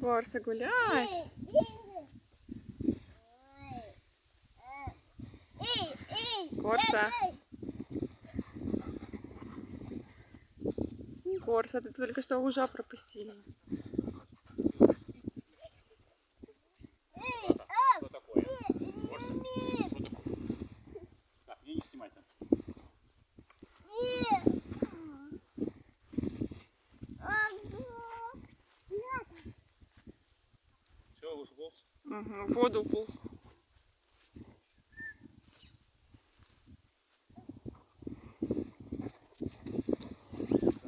Корса, гуляй. Корса. Корса, ты только что ужа пропустили. Что такое? Корса? Что такое? Так, мне не снимать там. Все, уполз. Угу, в воду уполз.